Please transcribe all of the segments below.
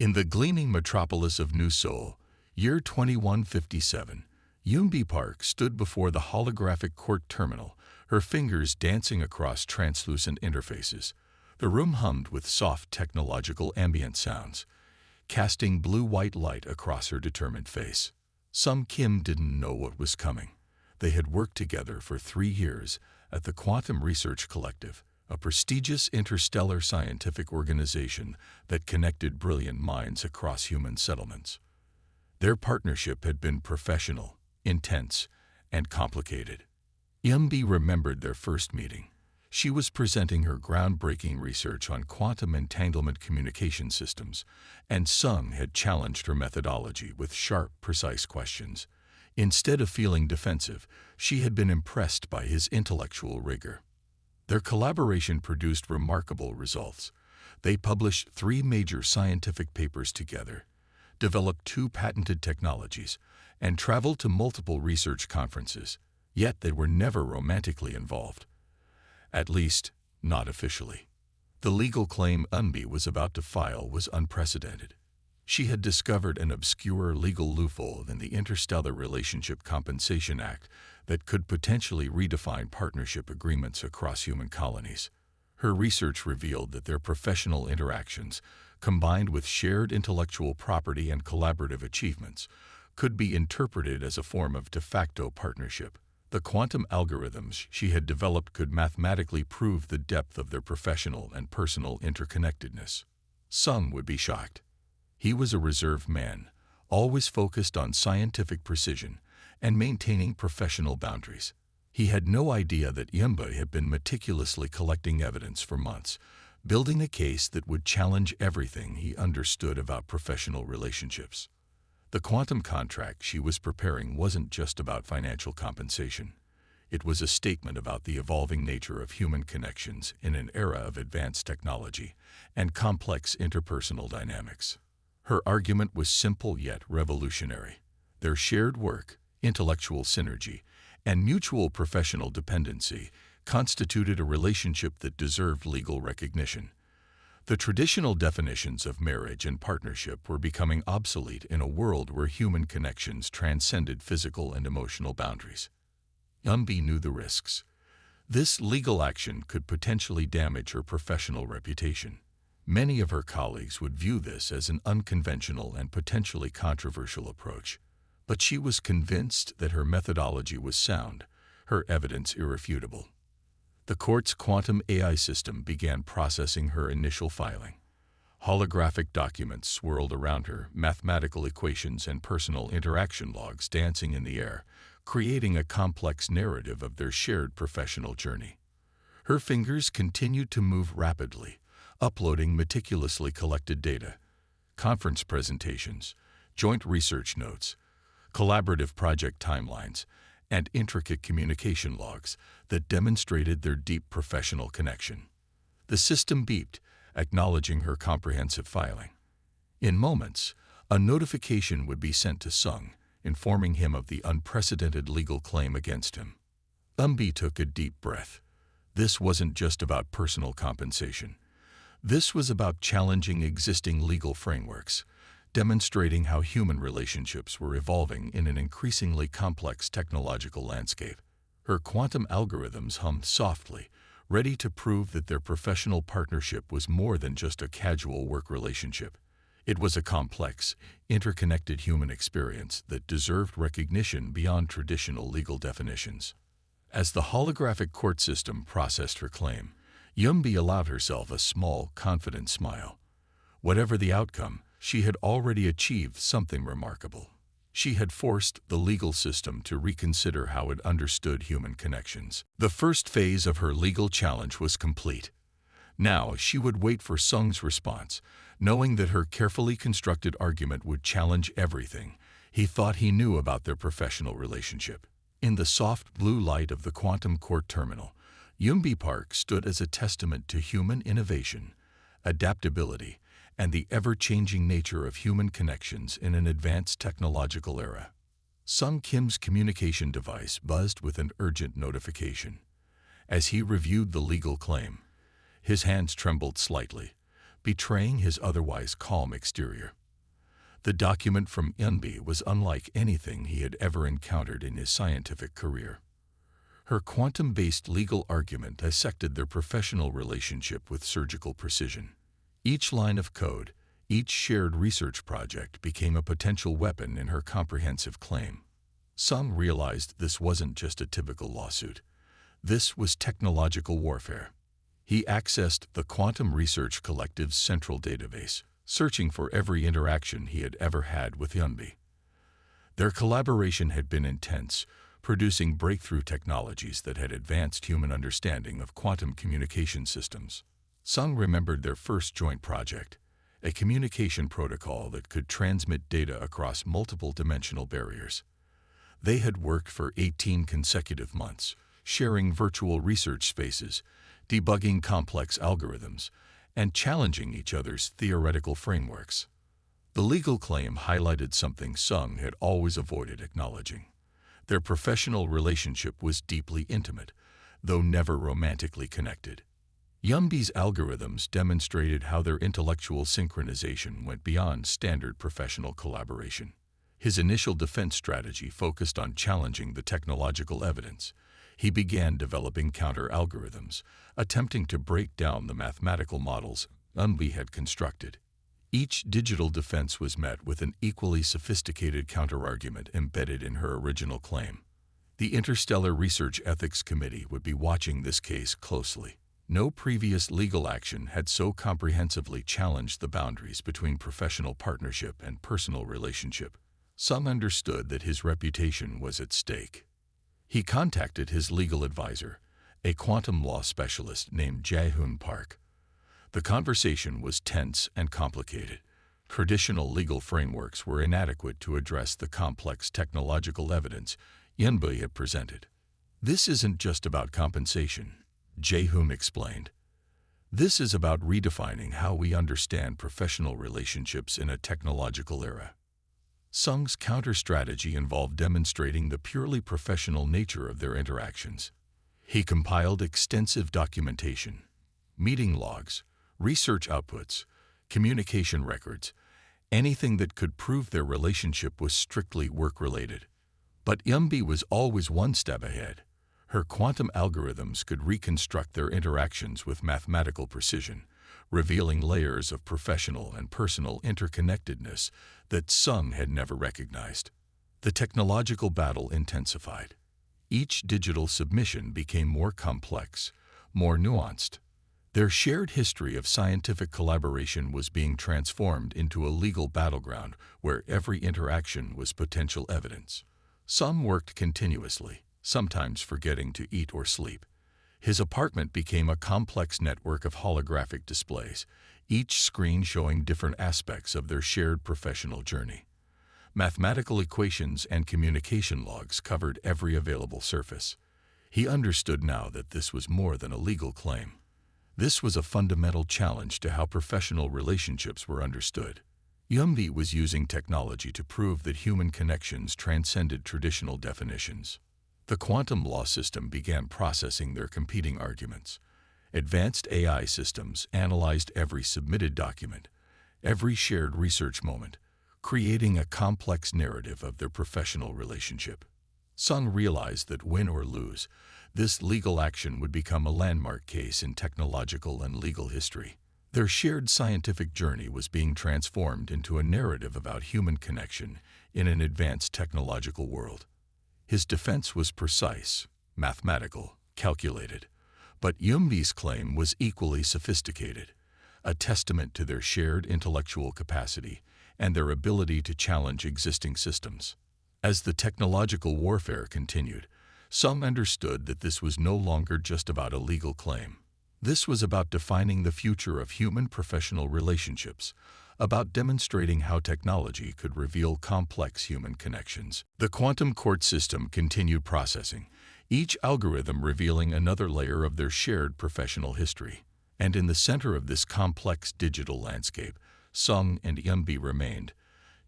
In the gleaming metropolis of New Seoul, year 2157, Yoonbi Park stood before the holographic court terminal, her fingers dancing across translucent interfaces. The room hummed with soft technological ambient sounds, casting blue-white light across her determined face. Sung Kim didn't know what was coming. They had worked together for 3 years at the Quantum Research Collective, a prestigious interstellar scientific organization that connected brilliant minds across human settlements. Their partnership had been professional, intense, and complicated. Yoonbi remembered their first meeting. She was presenting her groundbreaking research on quantum entanglement communication systems, and Sung had challenged her methodology with sharp, precise questions. Instead of feeling defensive, she had been impressed by his intellectual rigor. Their collaboration produced remarkable results. They published 3 major scientific papers together, developed 2 patented technologies, and traveled to multiple research conferences. Yet they were never romantically involved. At least, not officially. The legal claim Yoonbi was about to file was unprecedented. She had discovered an obscure legal loophole in the Interstellar Relationship Compensation Act that could potentially redefine partnership agreements across human colonies. Her research revealed that their professional interactions, combined with shared intellectual property and collaborative achievements, could be interpreted as a form of de facto partnership. The quantum algorithms she had developed could mathematically prove the depth of their professional and personal interconnectedness. Sung would be shocked. He was a reserved man, always focused on scientific precision and maintaining professional boundaries. He had no idea that Yoonbi had been meticulously collecting evidence for months, building a case that would challenge everything he understood about professional relationships. The quantum contract she was preparing wasn't just about financial compensation. It was a statement about the evolving nature of human connections in an era of advanced technology and complex interpersonal dynamics. Her argument was simple yet revolutionary. Their shared work, intellectual synergy, and mutual professional dependency constituted a relationship that deserved legal recognition. The traditional definitions of marriage and partnership were becoming obsolete in a world where human connections transcended physical and emotional boundaries. Yoonbi knew the risks. This legal action could potentially damage her professional reputation. Many of her colleagues would view this as an unconventional and potentially controversial approach. But she was convinced that her methodology was sound, her evidence irrefutable. The court's quantum AI system began processing her initial filing. Holographic documents swirled around her, mathematical equations and personal interaction logs dancing in the air, creating a complex narrative of their shared professional journey. Her fingers continued to move rapidly, uploading meticulously collected data, conference presentations, joint research notes, collaborative project timelines, and intricate communication logs that demonstrated their deep professional connection. The system beeped, acknowledging her comprehensive filing. In moments, a notification would be sent to Sung, informing him of the unprecedented legal claim against him. Yoonbi took a deep breath. This wasn't just about personal compensation. This was about challenging existing legal frameworks, demonstrating how human relationships were evolving in an increasingly complex technological landscape. Her quantum algorithms hummed softly, ready to prove that their professional partnership was more than just a casual work relationship. It was a complex, interconnected human experience that deserved recognition beyond traditional legal definitions. As the holographic court system processed her claim, Yoonbi allowed herself a small, confident smile. Whatever the outcome, she had already achieved something remarkable. She had forced the legal system to reconsider how it understood human connections. The first phase of her legal challenge was complete. Now she would wait for Sung's response, knowing that her carefully constructed argument would challenge everything he thought he knew about their professional relationship. In the soft blue light of the quantum court terminal, Yoonbi Park stood as a testament to human innovation, adaptability, and the ever-changing nature of human connections in an advanced technological era. Sung Kim's communication device buzzed with an urgent notification. As he reviewed the legal claim, his hands trembled slightly, betraying his otherwise calm exterior. The document from Yunbi was unlike anything he had ever encountered in his scientific career. Her quantum-based legal argument dissected their professional relationship with surgical precision. Each line of code, each shared research project became a potential weapon in her comprehensive claim. Sung realized this wasn't just a typical lawsuit. This was technological warfare. He accessed the Quantum Research Collective's central database, searching for every interaction he had ever had with Yunbi. Their collaboration had been intense, producing breakthrough technologies that had advanced human understanding of quantum communication systems. Sung remembered their first joint project, a communication protocol that could transmit data across multiple dimensional barriers. They had worked for 18 consecutive months, sharing virtual research spaces, debugging complex algorithms, and challenging each other's theoretical frameworks. The legal claim highlighted something Sung had always avoided acknowledging. Their professional relationship was deeply intimate, though never romantically connected. Yunbi's algorithms demonstrated how their intellectual synchronization went beyond standard professional collaboration. His initial defense strategy focused on challenging the technological evidence. He began developing counter-algorithms, attempting to break down the mathematical models Yunbi had constructed. Each digital defense was met with an equally sophisticated counterargument embedded in her original claim. The Interstellar Research Ethics Committee would be watching this case closely. No previous legal action had so comprehensively challenged the boundaries between professional partnership and personal relationship. Sung understood that his reputation was at stake. He contacted his legal advisor, a quantum law specialist named Jae-hoon Park. The conversation was tense and complicated. Traditional legal frameworks were inadequate to address the complex technological evidence Yunbi had presented. "This isn't just about compensation," Jae-hoon explained. "This is about redefining how we understand professional relationships in a technological era." Sung's counter-strategy involved demonstrating the purely professional nature of their interactions. He compiled extensive documentation, meeting logs, research outputs, communication records, anything that could prove their relationship was strictly work-related. But Yunbi was always one step ahead. Her quantum algorithms could reconstruct their interactions with mathematical precision, revealing layers of professional and personal interconnectedness that Sung had never recognized. The technological battle intensified. Each digital submission became more complex, more nuanced. Their shared history of scientific collaboration was being transformed into a legal battleground where every interaction was potential evidence. Sung worked continuously, sometimes forgetting to eat or sleep. His apartment became a complex network of holographic displays, each screen showing different aspects of their shared professional journey. Mathematical equations and communication logs covered every available surface. He understood now that this was more than a legal claim. This was a fundamental challenge to how professional relationships were understood. Yunbi was using technology to prove that human connections transcended traditional definitions. The quantum law system began processing their competing arguments. Advanced AI systems analyzed every submitted document, every shared research moment, creating a complex narrative of their professional relationship. Sung realized that win or lose, this legal action would become a landmark case in technological and legal history. Their shared scientific journey was being transformed into a narrative about human connection in an advanced technological world. His defense was precise, mathematical, calculated, but Yunbi's claim was equally sophisticated, a testament to their shared intellectual capacity and their ability to challenge existing systems. As the technological warfare continued, Sung understood that this was no longer just about a legal claim. This was about defining the future of human professional relationships, about demonstrating how technology could reveal complex human connections. The quantum court system continued processing, each algorithm revealing another layer of their shared professional history. And in the center of this complex digital landscape, Sung and Yunbi remained,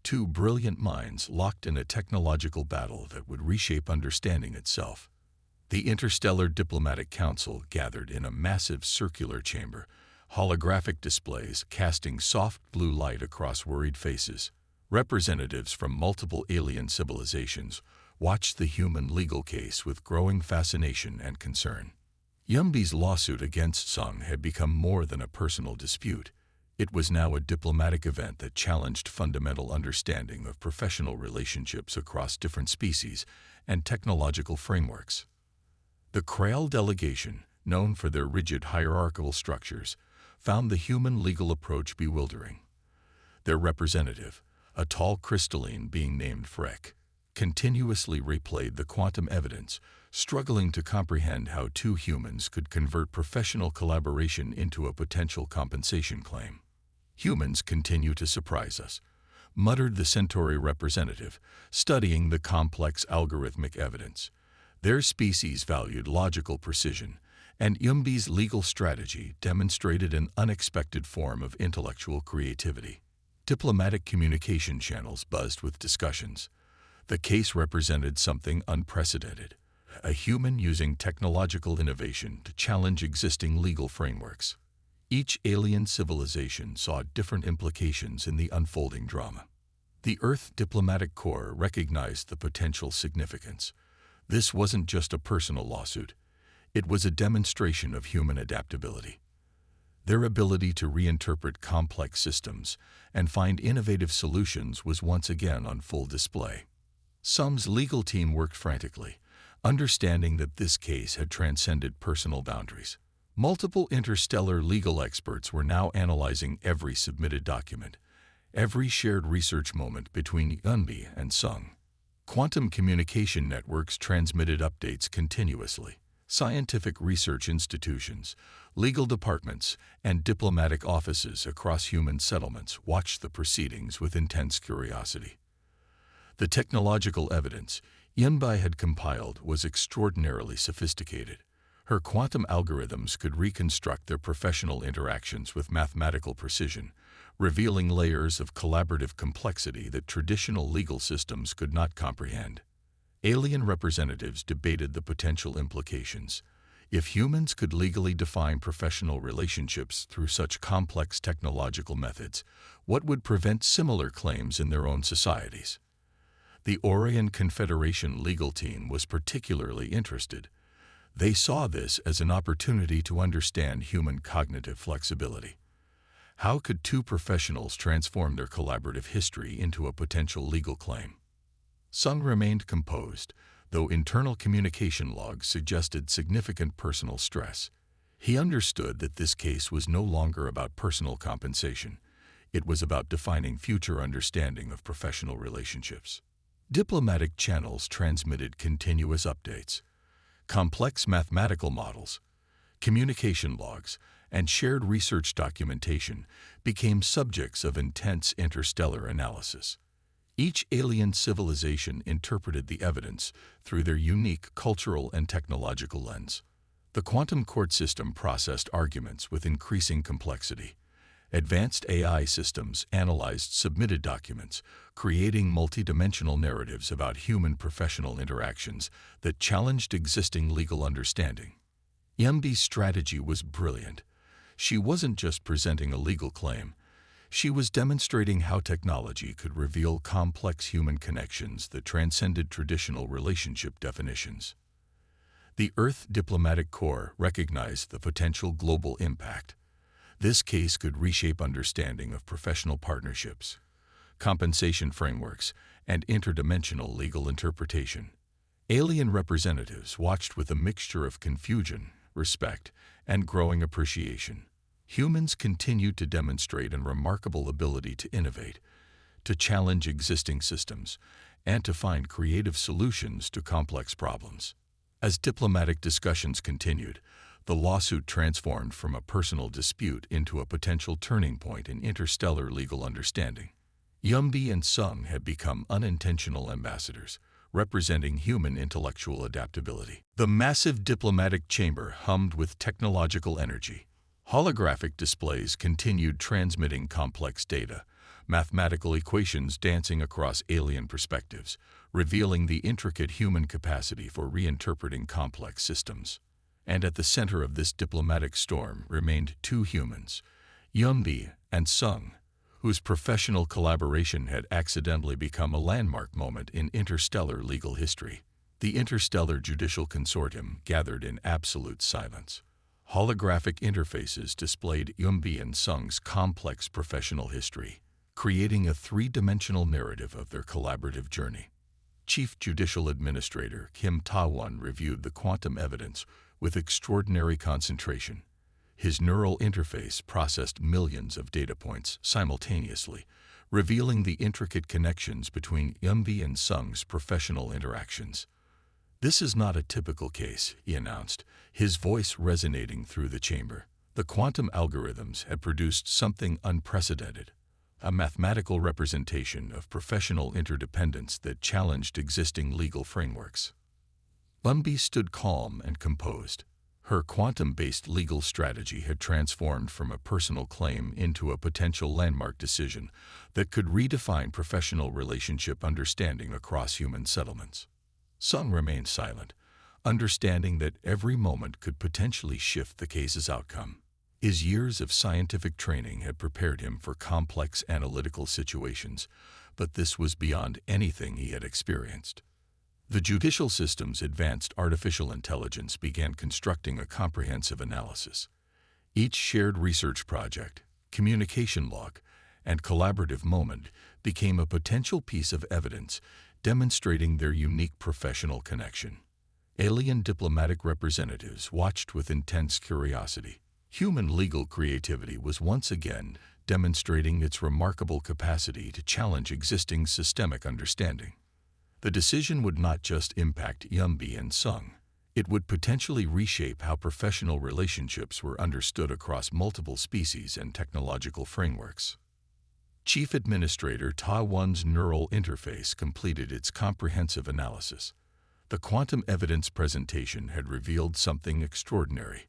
two brilliant minds locked in a technological battle that would reshape understanding itself. The Interstellar Diplomatic Council gathered in a massive circular chamber, holographic displays casting soft blue light across worried faces. Representatives from multiple alien civilizations watched the human legal case with growing fascination and concern. Yumbi's lawsuit against Sung had become more than a personal dispute. It was now a diplomatic event that challenged fundamental understanding of professional relationships across different species and technological frameworks. The Creole delegation, known for their rigid hierarchical structures, found the human legal approach bewildering. Their representative, a tall crystalline being named Freck, continuously replayed the quantum evidence, struggling to comprehend how two humans could convert professional collaboration into a potential compensation claim. "Humans continue to surprise us," muttered the Centauri representative, studying the complex algorithmic evidence. Their species valued logical precision, and Yumbi's legal strategy demonstrated an unexpected form of intellectual creativity. Diplomatic communication channels buzzed with discussions. The case represented something unprecedented, a human using technological innovation to challenge existing legal frameworks. Each alien civilization saw different implications in the unfolding drama. The Earth Diplomatic Corps recognized the potential significance. This wasn't just a personal lawsuit. It was a demonstration of human adaptability. Their ability to reinterpret complex systems and find innovative solutions was once again on full display. Sung's legal team worked frantically, understanding that this case had transcended personal boundaries. Multiple interstellar legal experts were now analyzing every submitted document, every shared research moment between Yumbi and Sung. Quantum communication networks transmitted updates continuously. Scientific research institutions, legal departments, and diplomatic offices across human settlements watched the proceedings with intense curiosity. The technological evidence Yumbi had compiled was extraordinarily sophisticated. Her quantum algorithms could reconstruct their professional interactions with mathematical precision, revealing layers of collaborative complexity that traditional legal systems could not comprehend. Alien representatives debated the potential implications. If humans could legally define professional relationships through such complex technological methods, what would prevent similar claims in their own societies? The Orion Confederation legal team was particularly interested. They saw this as an opportunity to understand human cognitive flexibility. How could two professionals transform their collaborative history into a potential legal claim? Sung remained composed, though internal communication logs suggested significant personal stress. He understood that this case was no longer about personal compensation. It was about defining future understanding of professional relationships. Diplomatic channels transmitted continuous updates. Complex mathematical models, communication logs, and shared research documentation became subjects of intense interstellar analysis. Each alien civilization interpreted the evidence through their unique cultural and technological lens. The quantum court system processed arguments with increasing complexity. Advanced AI systems analyzed submitted documents, creating multidimensional narratives about human professional interactions that challenged existing legal understanding. Yumbi's strategy was brilliant. She wasn't just presenting a legal claim. She was demonstrating how technology could reveal complex human connections that transcended traditional relationship definitions. The Earth Diplomatic Corps recognized the potential global impact. This case could reshape understanding of professional partnerships, compensation frameworks, and interdimensional legal interpretation. Alien representatives watched with a mixture of confusion, respect, and growing appreciation. Humans continued to demonstrate a remarkable ability to innovate, to challenge existing systems, and to find creative solutions to complex problems. As diplomatic discussions continued, the lawsuit transformed from a personal dispute into a potential turning point in interstellar legal understanding. Yumbi and Sung had become unintentional ambassadors, representing human intellectual adaptability. The massive diplomatic chamber hummed with technological energy. Holographic displays continued transmitting complex data, mathematical equations dancing across alien perspectives, revealing the intricate human capacity for reinterpreting complex systems. And at the center of this diplomatic storm remained two humans, Yunbi and Sung, whose professional collaboration had accidentally become a landmark moment in interstellar legal history. The Interstellar Judicial Consortium gathered in absolute silence. Holographic interfaces displayed Yunbi and Sung's complex professional history, creating a three-dimensional narrative of their collaborative journey. Chief Judicial Administrator Kim Ta-won reviewed the quantum evidence with extraordinary concentration. His neural interface processed millions of data points simultaneously, revealing the intricate connections between Yunbi and Sung's professional interactions. "This is not a typical case," he announced, his voice resonating through the chamber. The quantum algorithms had produced something unprecedented, a mathematical representation of professional interdependence that challenged existing legal frameworks. Yunbi stood calm and composed. Her quantum-based legal strategy had transformed from a personal claim into a potential landmark decision that could redefine professional relationship understanding across human settlements. Sung remained silent, understanding that every moment could potentially shift the case's outcome. His years of scientific training had prepared him for complex analytical situations, but this was beyond anything he had experienced. The judicial system's advanced artificial intelligence began constructing a comprehensive analysis. Each shared research project, communication log, and collaborative moment became a potential piece of evidence demonstrating their unique professional connection. Alien diplomatic representatives watched with intense curiosity. Human legal creativity was once again demonstrating its remarkable capacity to challenge existing systemic understanding. The decision would not just impact Yunbi and Sung. It would potentially reshape how professional relationships were understood across multiple species and technological frameworks. Chief Administrator Ta-won's neural interface completed its comprehensive analysis. The quantum evidence presentation had revealed something extraordinary,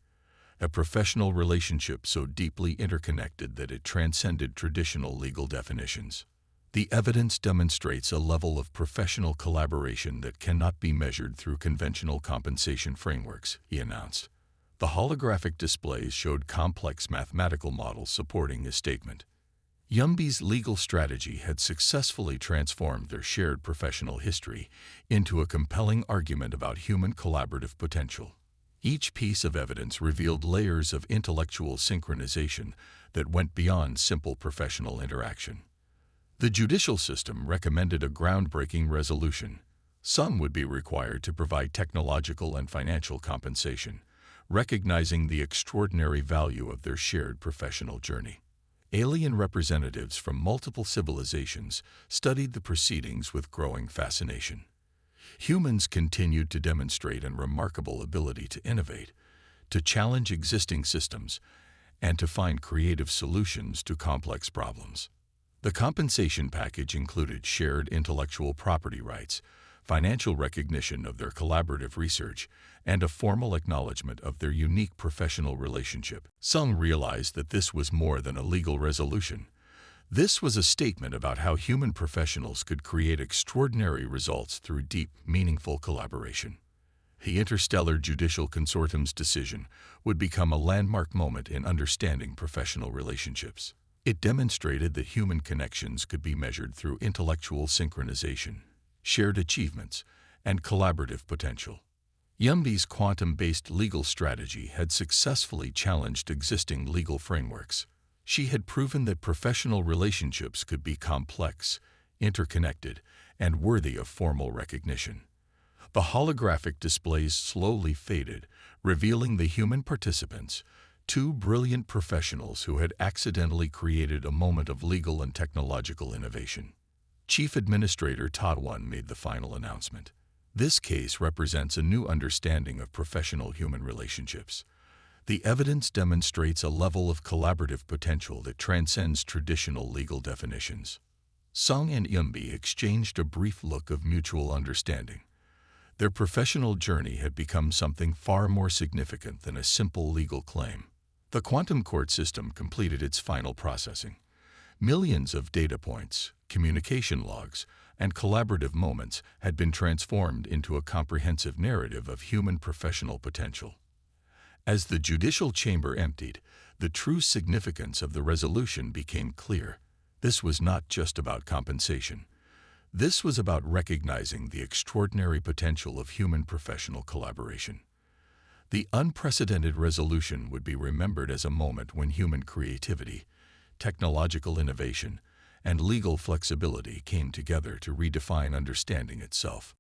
a professional relationship so deeply interconnected that it transcended traditional legal definitions. The evidence demonstrates a level of professional collaboration that cannot be measured through conventional compensation frameworks, he announced. The holographic displays showed complex mathematical models supporting his statement. Yunbi's legal strategy had successfully transformed their shared professional history into a compelling argument about human collaborative potential. Each piece of evidence revealed layers of intellectual synchronization that went beyond simple professional interaction. The judicial system recommended a groundbreaking resolution. Sung would be required to provide technological and financial compensation, recognizing the extraordinary value of their shared professional journey. Alien representatives from multiple civilizations studied the proceedings with growing fascination. Humans continued to demonstrate a remarkable ability to innovate, to challenge existing systems, and to find creative solutions to complex problems. The compensation package included shared intellectual property rights, financial recognition of their collaborative research, and a formal acknowledgement of their unique professional relationship. Sung realized that this was more than a legal resolution. This was a statement about how human professionals could create extraordinary results through deep, meaningful collaboration. The Interstellar Judicial Consortium's decision would become a landmark moment in understanding professional relationships. It demonstrated that human connections could be measured through intellectual synchronization, shared achievements, and collaborative potential. Yunbi's quantum-based legal strategy had successfully challenged existing legal frameworks. She had proven that professional relationships could be complex, interconnected, and worthy of formal recognition. The holographic displays slowly faded, revealing the human participants, two brilliant professionals who had accidentally created a moment of legal and technological innovation. Chief Administrator Ta-won made the final announcement. This case represents a new understanding of professional human relationships. The evidence demonstrates a level of collaborative potential that transcends traditional legal definitions. Sung and Yunbi exchanged a brief look of mutual understanding. Their professional journey had become something far more significant than a simple legal claim. The quantum court system completed its final processing. Millions of data points, communication logs, and collaborative moments had been transformed into a comprehensive narrative of human professional potential. As the judicial chamber emptied, the true significance of the resolution became clear. This was not just about compensation. This was about recognizing the extraordinary potential of human professional collaboration. The unprecedented resolution would be remembered as a moment when human creativity, technological innovation, and legal flexibility came together to redefine understanding itself.